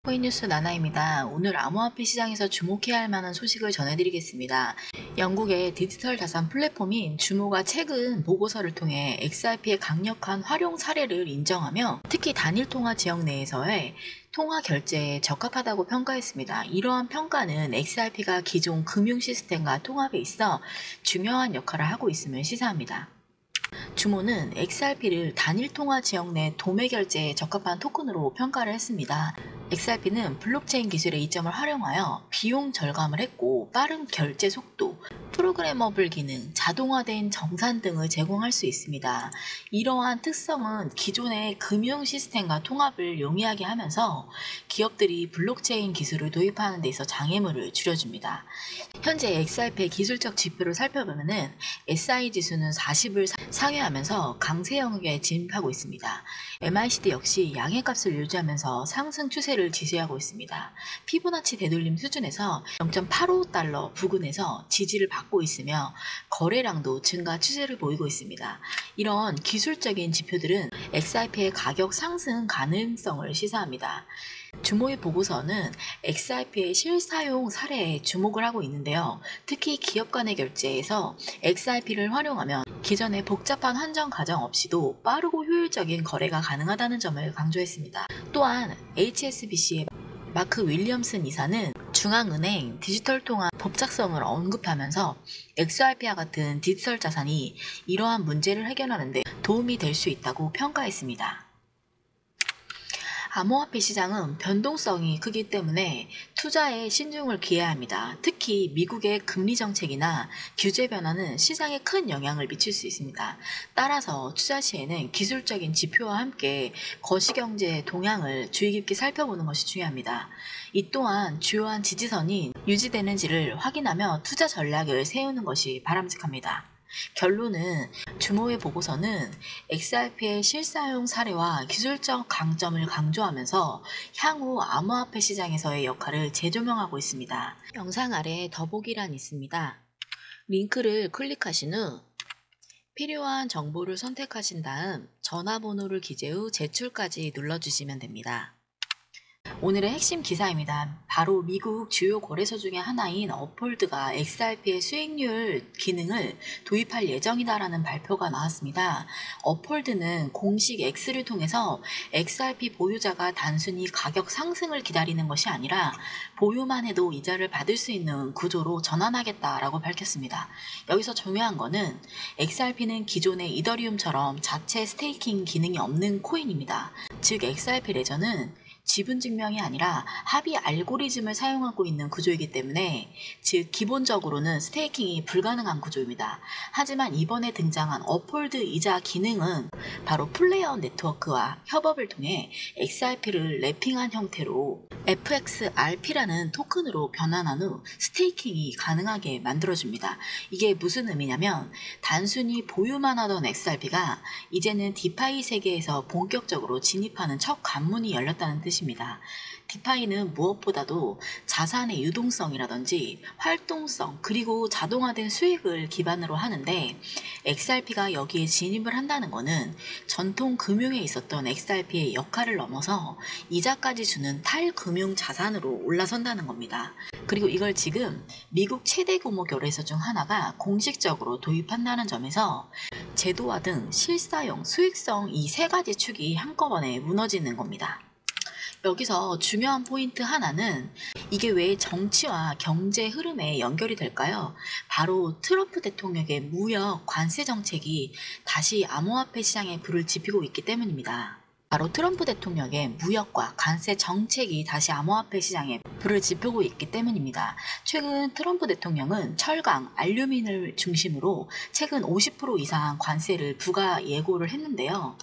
코인뉴스 나나입니다. 오늘 암호화폐 시장에서 주목해야 할 만한 소식을 전해드리겠습니다. 영국의 디지털 자산 플랫폼인 주모가 최근 보고서를 통해 XRP의 강력한 활용 사례를 인정하며 특히 단일통화 지역 내에서의 통화 결제에 적합하다고 평가했습니다. 이러한 평가는 XRP가 기존 금융 시스템과 통합에 있어 중요한 역할을 하고 있음을 시사합니다. 주모는 XRP를 단일통화 지역 내 도매 결제에 적합한 토큰으로 평가를 했습니다. XRP는 블록체인 기술의 이점을 활용하여 비용 절감을 했고 빠른 결제 속도, 프로그래머블 기능, 자동화된 정산 등을 제공할 수 있습니다. 이러한 특성은 기존의 금융 시스템과 통합을 용이하게 하면서 기업들이 블록체인 기술을 도입하는 데 있어 장애물을 줄여줍니다. 현재 XRP의 기술적 지표를 살펴보면 SI 지수는 40을 상회하면서 강세 영역에 진입하고 있습니다. MICD 역시 양해값을 유지하면서 상승 추세를 지지하고 있습니다. 피보나치 되돌림 수준에서 0.85달러 부근에서 지지를 받고 있으며 거래량도 증가 추세를 보이고 있습니다. 이런 기술적인 지표들은 XRP의 가격 상승 가능성을 시사합니다. 주모의 보고서는 XRP의 실사용 사례에 주목을 하고 있는데요. 특히 기업 간의 결제에서 XRP를 활용하면 기존의 복잡한 환전 과정 없이도 빠르고 효율적인 거래가 가능하다는 점을 강조했습니다. 또한 HSBC의 마크 윌리엄슨 이사는 중앙은행 디지털 통화 법작성을 언급하면서 XRP와 같은 디지털 자산이 이러한 문제를 해결하는 데 도움이 될 수 있다고 평가했습니다. 암호화폐 시장은 변동성이 크기 때문에 투자에 신중을 기해야 합니다. 특히 미국의 금리 정책이나 규제 변화는 시장에 큰 영향을 미칠 수 있습니다. 따라서 투자 시에는 기술적인 지표와 함께 거시경제의 동향을 주의 깊게 살펴보는 것이 중요합니다. 이 또한 주요한 지지선이 유지되는지를 확인하며 투자 전략을 세우는 것이 바람직합니다. 결론은 주모의 보고서는 XRP의 실사용 사례와 기술적 강점을 강조하면서 향후 암호화폐 시장에서의 역할을 재조명하고 있습니다. 영상 아래에 더보기란이 있습니다. 링크를 클릭하신 후 필요한 정보를 선택하신 다음 전화번호를 기재 후 제출까지 눌러주시면 됩니다. 오늘의 핵심 기사입니다. 바로 미국 주요 거래소 중의 하나인 업홀드가 XRP의 수익률 기능을 도입할 예정이다라는 발표가 나왔습니다. 업홀드는 공식 X를 통해서 XRP 보유자가 단순히 가격 상승을 기다리는 것이 아니라 보유만 해도 이자를 받을 수 있는 구조로 전환하겠다라고 밝혔습니다. 여기서 중요한 거는 XRP는 기존의 이더리움처럼 자체 스테이킹 기능이 없는 코인입니다. 즉 XRP 레저는 지분 증명이 아니라 합의 알고리즘을 사용하고 있는 구조이기 때문에 즉 기본적으로는 스테이킹이 불가능한 구조입니다. 하지만 이번에 등장한 업홀드 이자 기능은 바로 플레이어 네트워크와 협업을 통해 XRP를 래핑한 형태로 FXRP라는 토큰으로 변환한 후 스테이킹이 가능하게 만들어줍니다. 이게 무슨 의미냐면 단순히 보유만 하던 XRP가 이제는 디파이 세계에서 본격적으로 진입하는 첫 관문이 열렸다는 뜻입니다. 디파이는 무엇보다도 자산의 유동성이라든지 활동성 그리고 자동화된 수익을 기반으로 하는데 XRP가 여기에 진입을 한다는 것은 전통 금융에 있었던 XRP의 역할을 넘어서 이자까지 주는 탈금융 자산으로 올라선다는 겁니다. 그리고 이걸 지금 미국 최대 규모 거래소 중 하나가 공식적으로 도입한다는 점에서 제도화 등 실사용, 수익성 이 세 가지 축이 한꺼번에 무너지는 겁니다. 여기서 중요한 포인트 하나는 이게 왜 정치와 경제 흐름에 연결이 될까요? 바로 트럼프 대통령의 무역 관세 정책이 다시 암호화폐 시장에 불을 지피고 있기 때문입니다. 바로 트럼프 대통령의 무역과 관세 정책이 다시 암호화폐 시장에 불을 지피고 있기 때문입니다. 최근 트럼프 대통령은 철강, 알루미늄을 중심으로 최근 50% 이상 관세를 부과 예고를 했는데요.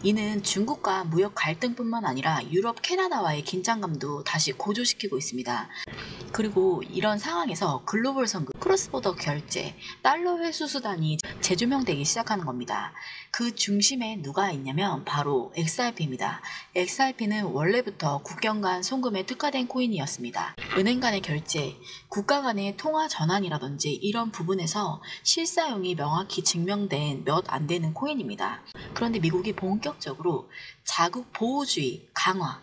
이는 중국과 무역 갈등뿐만 아니라 유럽, 캐나다와의 긴장감도 다시 고조시키고 있습니다. 그리고 이런 상황에서 글로벌 선금, 크로스보더 결제, 달러 회수 수단이 재조명되기 시작하는 겁니다. 그 중심에 누가 있냐면 바로 XRP입니다. XRP는 원래부터 국경 간 송금에 특화된 코인이었습니다. 은행 간의 결제, 국가 간의 통화 전환이라든지 이런 부분에서 실사용이 명확히 증명된 몇 안 되는 코인입니다. 그런데 미국이 본격적으로 자국 보호주의 강화,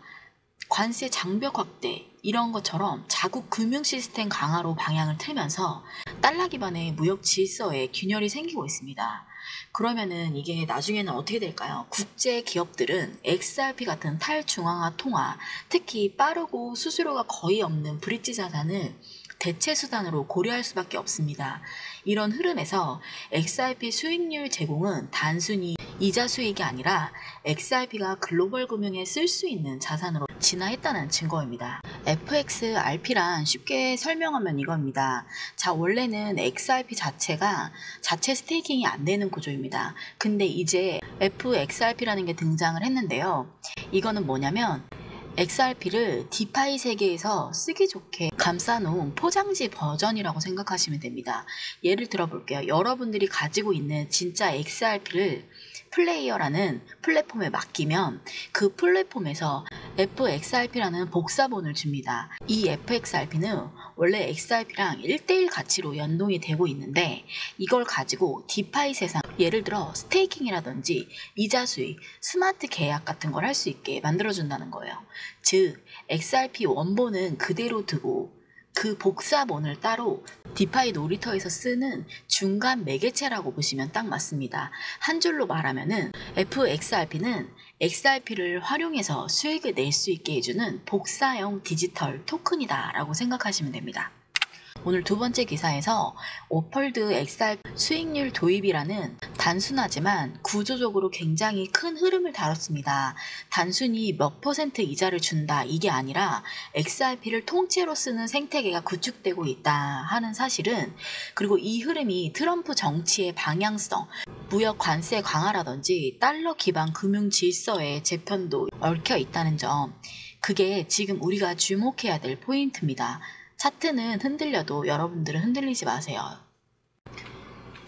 관세 장벽 확대 이런 것처럼 자국 금융 시스템 강화로 방향을 틀면서 달러 기반의 무역 질서에 균열이 생기고 있습니다. 그러면은 이게 나중에는 어떻게 될까요? 국제 기업들은 XRP 같은 탈중앙화 통화, 특히 빠르고 수수료가 거의 없는 브릿지 자산을 대체 수단으로 고려할 수밖에 없습니다. 이런 흐름에서 XRP 수익률 제공은 단순히 이자 수익이 아니라 XRP가 글로벌 금융에 쓸 수 있는 자산으로 진화했다는 증거입니다. FXRP란 쉽게 설명하면 이겁니다. 자, 원래는 XRP 자체가 자체 스테이킹이 안 되는 구조입니다. 근데 이제 FXRP라는 게 등장을 했는데요. 이거는 뭐냐면 XRP를 디파이 세계에서 쓰기 좋게 감싸놓은 포장지 버전이라고 생각하시면 됩니다. 예를 들어볼게요. 여러분들이 가지고 있는 진짜 XRP를 플레이어라는 플랫폼에 맡기면 그 플랫폼에서 FXRP라는 복사본을 줍니다. 이 FXRP는 원래 XRP랑 1:1 가치로 연동이 되고 있는데 이걸 가지고 디파이 세상, 예를 들어 스테이킹이라든지 이자 수익, 스마트 계약 같은 걸 할 수 있게 만들어준다는 거예요. 즉, XRP 원본은 그대로 두고 그 복사본을 따로 디파이 놀이터에서 쓰는 중간 매개체라고 보시면 딱 맞습니다. 한 줄로 말하면은 FXRP는 XRP를 활용해서 수익을 낼 수 있게 해주는 복사형 디지털 토큰이다 라고 생각하시면 됩니다. 오늘 두 번째 기사에서 오펄드 XRP 수익률 도입이라는 단순하지만 구조적으로 굉장히 큰 흐름을 다뤘습니다. 단순히 몇 퍼센트 이자를 준다 이게 아니라 XRP를 통째로 쓰는 생태계가 구축되고 있다 하는 사실은, 그리고 이 흐름이 트럼프 정치의 방향성, 무역 관세 강화라든지 달러 기반 금융 질서의 재편도 얽혀 있다는 점, 그게 지금 우리가 주목해야 될 포인트입니다. 차트는 흔들려도 여러분들은 흔들리지 마세요.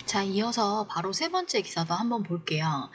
자, 이어서 바로 세 번째 기사도 한번 볼게요.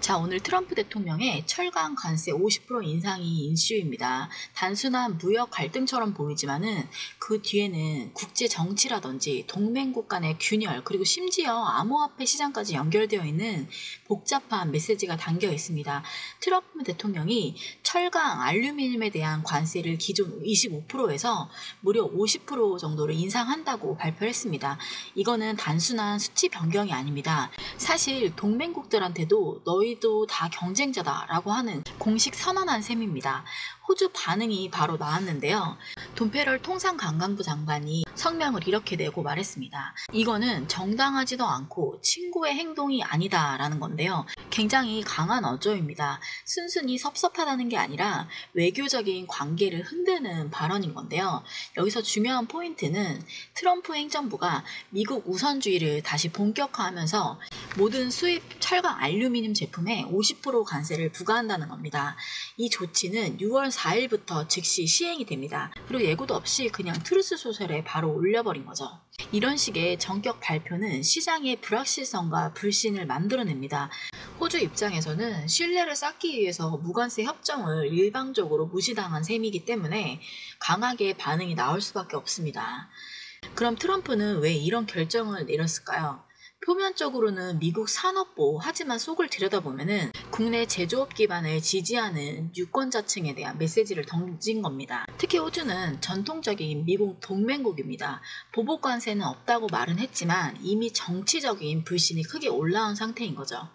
자, 오늘 트럼프 대통령의 철강 관세 50% 인상이 이슈입니다. 단순한 무역 갈등처럼 보이지만은 그 뒤에는 국제 정치라든지 동맹국 간의 균열, 그리고 심지어 암호화폐 시장까지 연결되어 있는 복잡한 메시지가 담겨 있습니다. 트럼프 대통령이 철강, 알루미늄에 대한 관세를 기존 25%에서 무려 50% 정도를 인상한다고 발표했습니다. 이거는 단순한 수치 변경이 아닙니다. 사실 동맹국들한테도 너희도 다 경쟁자다라고 하는 공식 선언한 셈입니다. 호주 반응이 바로 나왔는데요. 돈페럴 통상관광부 장관이 성명을 이렇게 내고 말했습니다. 이거는 정당하지도 않고 친구의 행동이 아니다라는 건데요. 굉장히 강한 어조입니다. 순순히 섭섭하다는 게 아니라 외교적인 관계를 흔드는 발언인 건데요. 여기서 중요한 포인트는 트럼프 행정부가 미국 우선주의를 다시 본격화하면서 모든 수입 철강 알루미늄 제품에 50% 관세를 부과한다는 겁니다. 이 조치는 6월 4일부터 즉시 시행이 됩니다. 그리고 예고도 없이 그냥 트루스 소셜에 바로 올려버린 거죠. 이런 식의 전격 발표는 시장의 불확실성과 불신을 만들어냅니다. 호주 입장에서는 신뢰를 쌓기 위해서 무관세 협정을 일방적으로 무시당한 셈이기 때문에 강하게 반응이 나올 수밖에 없습니다. 그럼 트럼프는 왜 이런 결정을 내렸을까요? 표면적으로는 미국 산업보, 하지만 속을 들여다보면은 국내 제조업 기반을 지지하는 유권자층에 대한 메시지를 던진 겁니다. 특히 호주는 전통적인 미국 동맹국입니다. 보복 관세는 없다고 말은 했지만 이미 정치적인 불신이 크게 올라온 상태인 거죠.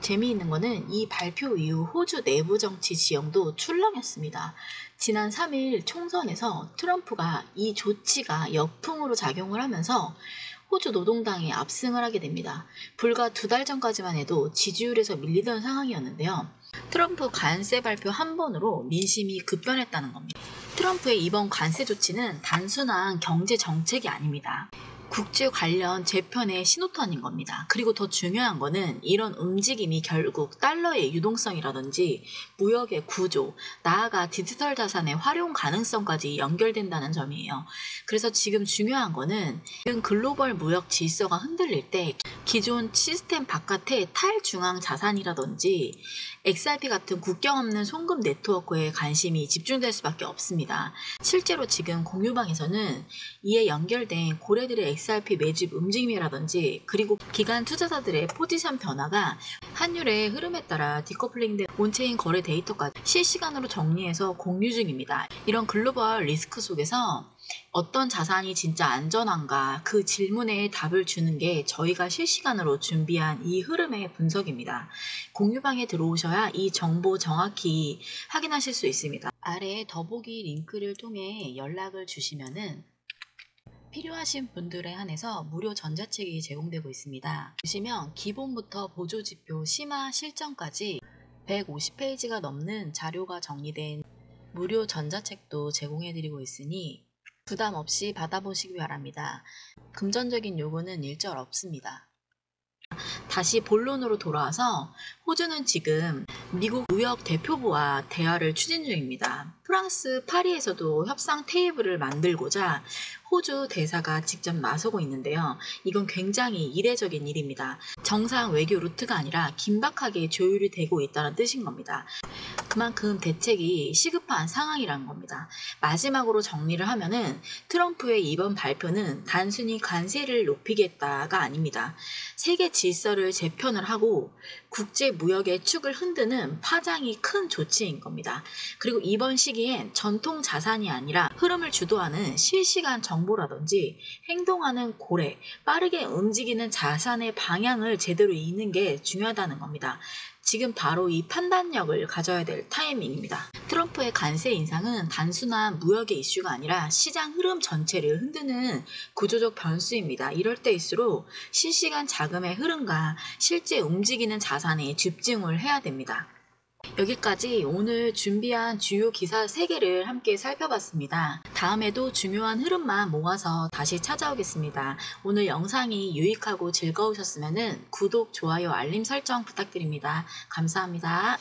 재미있는 거는 이 발표 이후 호주 내부 정치 지형도 출렁였습니다. 지난 3일 총선에서 트럼프가 이 조치가 역풍으로 작용을 하면서 호주 노동당이 압승을 하게 됩니다. 불과 2달 전까지만 해도 지지율에서 밀리던 상황이었는데요. 트럼프 관세 발표 한 번으로 민심이 급변했다는 겁니다. 트럼프의 이번 관세 조치는 단순한 경제 정책이 아닙니다. 국제 관련 재편의 신호탄인 겁니다. 그리고 더 중요한 거는 이런 움직임이 결국 달러의 유동성이라든지 무역의 구조, 나아가 디지털 자산의 활용 가능성까지 연결된다는 점이에요. 그래서 지금 중요한 거는 글로벌 무역 질서가 흔들릴 때 기존 시스템 바깥의 탈중앙 자산이라든지 XRP 같은 국경 없는 송금 네트워크에 관심이 집중될 수밖에 없습니다. 실제로 지금 공유방에서는 이에 연결된 고래들의 XRP 매집 움직임이라든지 그리고 기관 투자자들의 포지션 변화가 환율의 흐름에 따라 디커플링된 온체인 거래 데이터까지 실시간으로 정리해서 공유 중입니다. 이런 글로벌 리스크 속에서 어떤 자산이 진짜 안전한가 그 질문에 답을 주는 게 저희가 실시간으로 준비한 이 흐름의 분석입니다. 공유방에 들어오셔야 이 정보 정확히 확인하실 수 있습니다. 아래 더보기 링크를 통해 연락을 주시면은 필요하신 분들에 한해서 무료 전자책이 제공되고 있습니다. 보시면 기본부터 보조지표 심화 실전까지 150페이지가 넘는 자료가 정리된 무료 전자책도 제공해드리고 있으니 부담 없이 받아보시기 바랍니다. 금전적인 요구는 일절 없습니다. 다시 본론으로 돌아와서 호주는 지금 미국 무역 대표부와 대화를 추진 중입니다. 프랑스 파리에서도 협상 테이블을 만들고자 호주 대사가 직접 나서고 있는데요. 이건 굉장히 이례적인 일입니다. 정상 외교 루트가 아니라 긴박하게 조율이 되고 있다는 뜻인 겁니다. 그만큼 대책이 시급한 상황이라는 겁니다. 마지막으로 정리를 하면은 트럼프의 이번 발표는 단순히 관세를 높이겠다가 아닙니다. 세계 질서를 재편을 하고 국제 무역의 축을 흔드는 파장이 큰 조치인 겁니다. 그리고 이번 시기엔 전통 자산이 아니라 흐름을 주도하는 실시간 정보라든지 행동하는 고래, 빠르게 움직이는 자산의 방향을 제대로 읽는 게 중요하다는 겁니다. 지금 바로 이 판단력을 가져야 될 타이밍입니다. 트럼프의 관세 인상은 단순한 무역의 이슈가 아니라 시장 흐름 전체를 흔드는 구조적 변수입니다. 이럴 때일수록 실시간 자금의 흐름과 실제 움직이는 자산에 집중을 해야 됩니다. 여기까지 오늘 준비한 주요 기사 3개를 함께 살펴봤습니다. 다음에도 중요한 흐름만 모아서 다시 찾아오겠습니다. 오늘 영상이 유익하고 즐거우셨으면 구독, 좋아요, 알림 설정 부탁드립니다. 감사합니다.